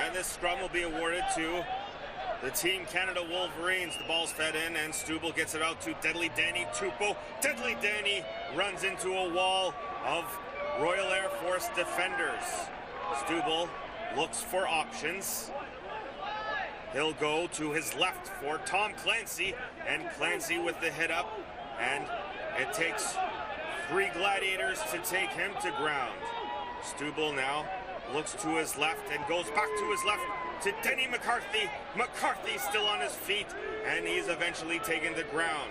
And this scrum will be awarded to the Team Canada Wolverines. The ball's fed in, and Stubel gets it out to Deadly Danny Tupou. Deadly Danny runs into a wall of Royal Air Force defenders. Stubel looks for options. He'll go to his left for Tom Clancy, and Clancy with the hit up, and it takes 3 gladiators to take him to ground. Stubel now looks to his left and goes back to his left to Denny McCarthy. McCarthy still on his feet, and he's eventually taken to ground.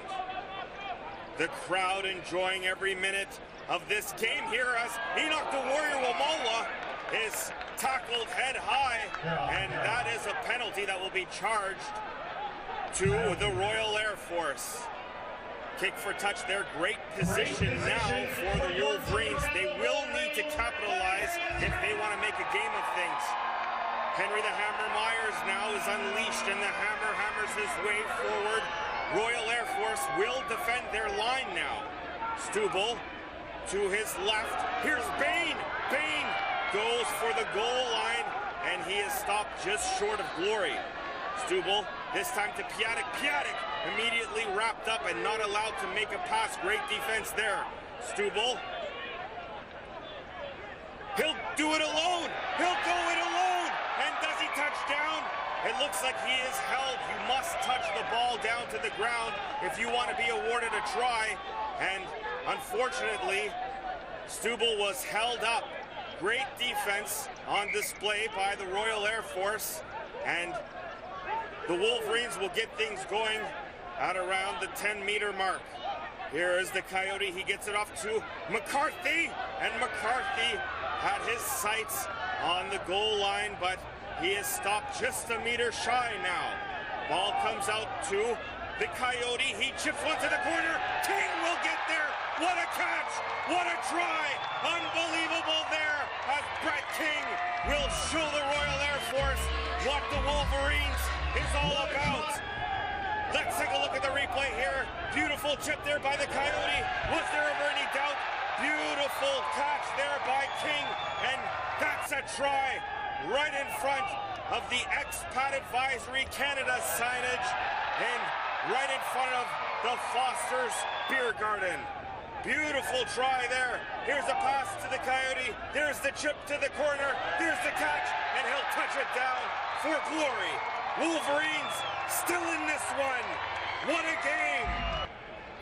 The crowd enjoying every minute of this game here as Enoch the Warrior Wamala is tackled head high, and that is a penalty that will be charged to the Royal Air Force. Kick for touch there, great position now for the Wolverines. They will need to capitalize if they want to make a game of things. Henry the Hammer Myers now is unleashed, and the Hammer hammers his way forward. Royal Air Force will defend their line now. Stubel to his left. Here's Bain. Bain goes for the goal line, and he is stopped just short of glory. Stubel, this time to Piatek. Piatek immediately wrapped up and not allowed to make a pass. Great defense there. Stubel. He'll do it alone. He'll go it alone. And does he touch down? It looks like he is held. You must touch the ball down to the ground if you want to be awarded a try. And unfortunately, Stubel was held up. Great defense on display by the Royal Air Force, and the Wolverines will get things going at around the 10-meter mark. Here is the Coyote. He gets it off to McCarthy, and McCarthy had his sights on the goal line, but he is stopped just a meter shy now. Ball comes out to the Coyote. He chips one to the corner. King will get there. What a catch! What a try! Unbelievable there as Brett King will show the Royal Air Force what the Wolverines is all about. Let's take a look at the replay here. Beautiful chip there by the Coyote. Was there ever any doubt? Beautiful catch there by King, and that's a try right in front of the Expat Advisory Canada signage and right in front of the Foster's Beer Garden. Beautiful try there. Here's a pass to the Coyote. There's the chip to the corner. There's the catch, and he'll touch it down for glory. Wolverines still in this one. What a game.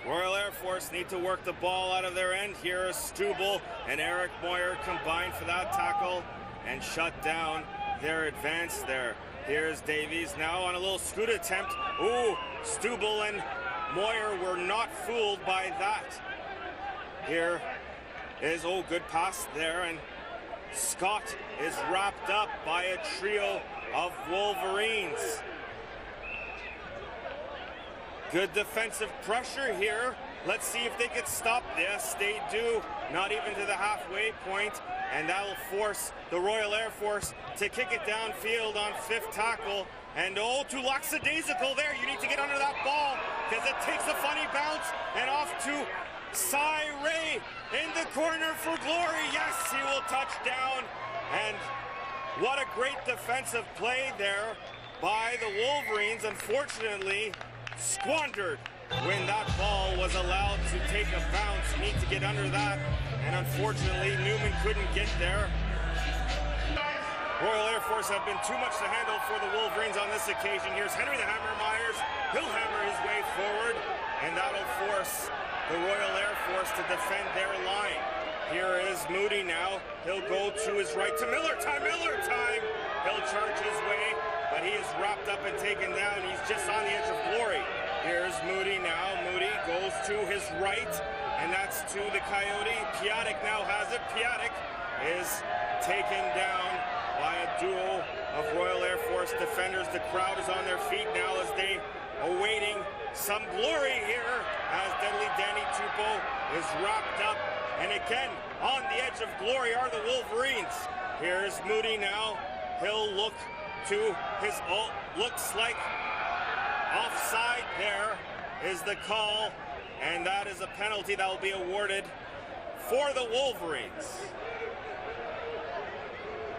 Royal Air Force need to work the ball out of their end here. Stubel and Eric Moyer combined for that tackle and shut down their advance there. Here's Davies now on a little scoot attempt. Ooh, Stubel and Moyer were not fooled by that. Here is, good pass there, and Scott is wrapped up by a trio of Wolverines. Good defensive pressure here. Let's see if they can stop this. They do, not even to the halfway point, and that will force the Royal Air Force to kick it downfield on 5th tackle. And to lackadaisical there. You need to get under that ball because it takes a funny bounce, and off to Cy Ray in the corner for glory. Yes, he will touch down. And what a great defensive play there by the Wolverines. Unfortunately, squandered when that ball was allowed to take a bounce. You need to get under that. And unfortunately, Newman couldn't get there. Royal Air Force have been too much to handle for the Wolverines on this occasion. Here's Henry the Hammer Myers. He'll hammer his way forward, and that'll force the Royal Air Force to defend their line. Here is Moody now. He'll go to his right to Miller time. Miller time. He'll charge his way, but he is wrapped up and taken down. He's just on the edge of glory. Here's Moody now. Moody goes to his right, and that's to the Coyote. Piatek now has it. Piatek is taken down by a duo of Royal Air Force defenders. The crowd is on their feet now as they awaiting some glory here as Deadly Danny Tupou is wrapped up. And again, on the edge of glory are the Wolverines. Here's Moody now. He'll look to his, looks like offside there is the call. And that is a penalty that will be awarded for the Wolverines.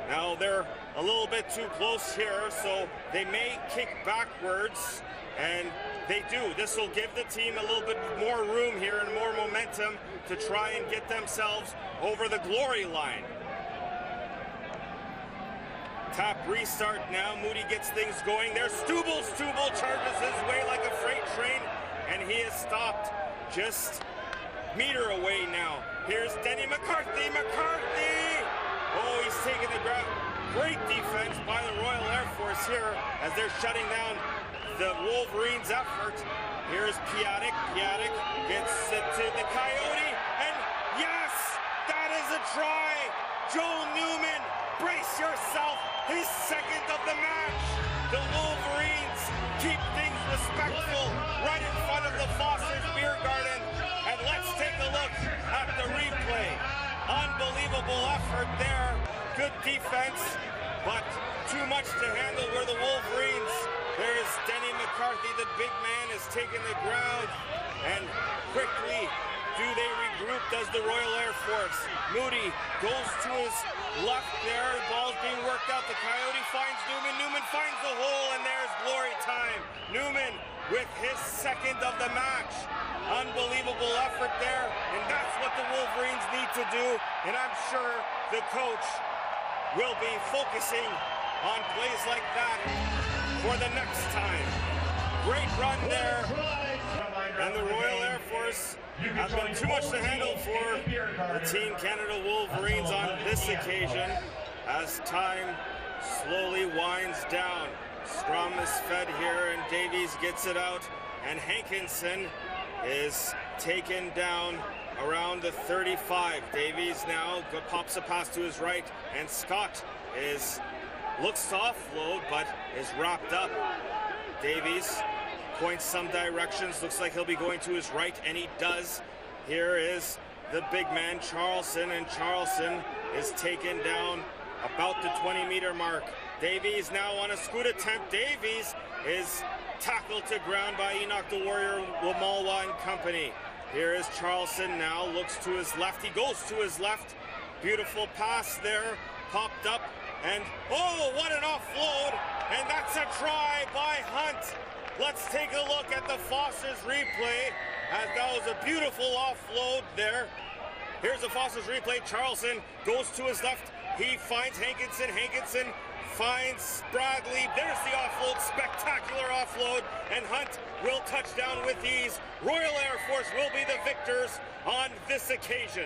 Now they're a little bit too close here, so they may kick backwards, and they do. This will give the team a little bit more room here and more momentum to try and get themselves over the glory line. Tap restart now. Moody gets things going. There's Stubble. Stubble charges his way like a freight train, and he is stopped just meter away now. Here's Denny McCarthy. McCarthy! Oh, he's taking the ground. Great defense by the Royal Air Force here as they're shutting down the Wolverines' effort. Here's Piatek. Piatek gets it to the Coyote, and yes, that is a try. Joel Newman, brace yourself. His second of the match. The Wolverines keep things respectful right in front of the Foster's Beer Garden. And let's take a look at the replay. Unbelievable effort there. Good defense, but too much to handle were the Wolverines. There's Denny McCarthy, the big man, is taking the ground. And quickly, do they regroup? Does the Royal Air Force? Moody goes to his left there. The ball's being worked out. The Coyote finds Newman. Newman finds the hole, and there's glory time. Newman with his second of the match. Unbelievable effort there, and that's what the Wolverines need to do. And I'm sure the coach will be focusing on plays like that for the next time. Great run there. And the Royal Air Force has been too much to handle for the Team Canada Wolverines on this occasion as time slowly winds down. Scrum is fed here, and Davies gets it out, and Hankinson is taken down around the 35. Davies now pops a pass to his right, and Scott looks to offload, but is wrapped up. Davies points some directions, looks like he'll be going to his right, and he does. Here is the big man, Charlson, and Charlson is taken down about the 20-meter mark. Davies now on a scoot attempt. Davies is tackled to ground by Enoch the Warrior Wamalwa and company. Here is Charlson now, looks to his left. He goes to his left. Beautiful pass there, popped up, and oh, what an offload, and that's a try by Hunt. Let's take a look at the Foster's replay, as that was a beautiful offload there. Here's the Foster's replay. Charlson goes to his left. He finds Hankinson. Hankinson finds Bradley. There's the offload. Spectacular offload. And Hunt will touch down with ease. Royal Air Force will be the victors on this occasion.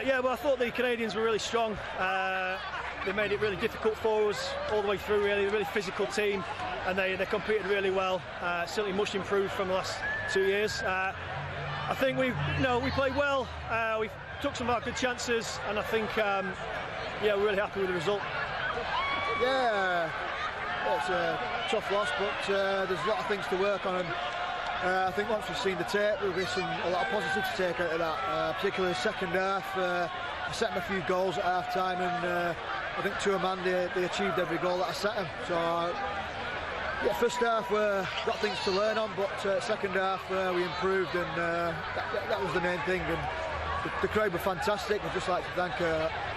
Yeah, well, I thought the Canadians were really strong. They made it really difficult for us all the way through, really. A really physical team, and they competed really well. Certainly much improved from the last 2 years. I think we played well. We took some of our good chances, and I think, yeah, we're really happy with the result. Yeah, it's a tough loss, but there's a lot of things to work on. And, I think once we've seen the tape, there'll be a lot of positives to take out of that, particularly the second half. I set them a few goals at half time, and I think to a man they achieved every goal that I set them. So yeah, first half we got things to learn on, but second half we improved, and that was the main thing. And the crowd were fantastic. I'd just like to thank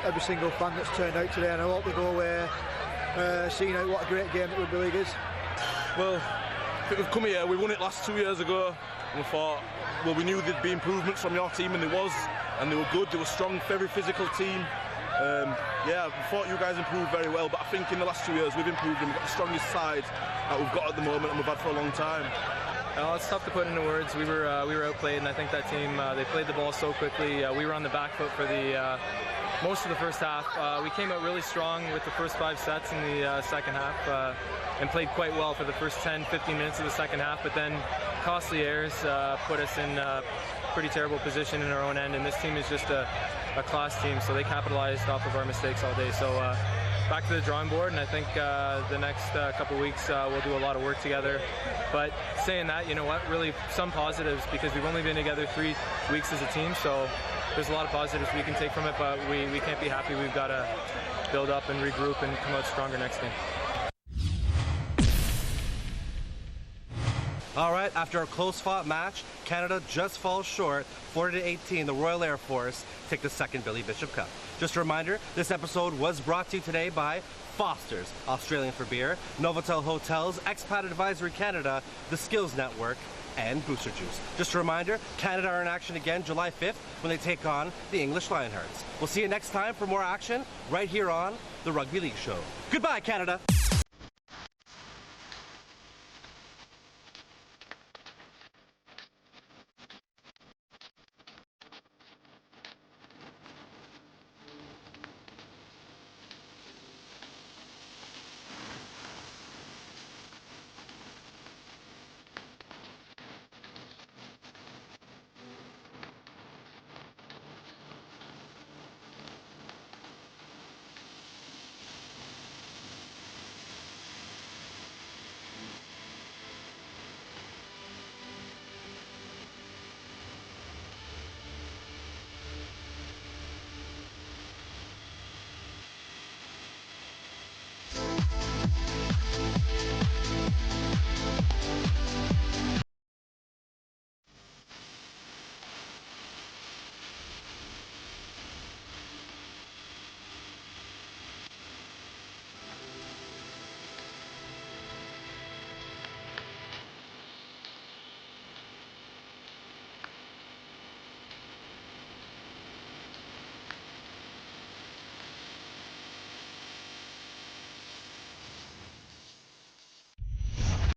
every single fan that's turned out today, and I hope they go away seeing out what a great game that Rugby League is. Well, we've come here, we won it last 2 years ago, and we thought, well, we knew there'd be improvements from your team, and there was, and they were good, they were strong, very physical team. Yeah, we thought you guys improved very well, but I think in the last 2 years we've improved, and we've got the strongest side that we've got at the moment, and we've had for a long time. It's tough to put into words. We were outplayed, and I think that team, they played the ball so quickly. We were on the back foot for the most of the first half. We came out really strong with the first 5 sets in the second half, and played quite well for the first 10-15 minutes of the second half, but then costly errors put us in a pretty terrible position in our own end, and this team is just a class team, so they capitalized off of our mistakes all day. So back to the drawing board, and I think the next couple weeks we'll do a lot of work together. But saying that, you know what, really some positives, because we've only been together 3 weeks as a team, so there's a lot of positives we can take from it, but we can't be happy. We've got to build up and regroup and come out stronger next game. All right, after a close-fought match, Canada just falls short, 40-18. The Royal Air Force take the second Billy Bishop Cup. Just a reminder, this episode was brought to you today by Foster's, Australian for Beer, Novotel Hotels, Expat Advisory Canada, the Skills Network, and Booster Juice. Just a reminder, Canada are in action again July 5th when they take on the English Lionhearts. We'll see you next time for more action right here on the Rugby League Show. Goodbye, Canada.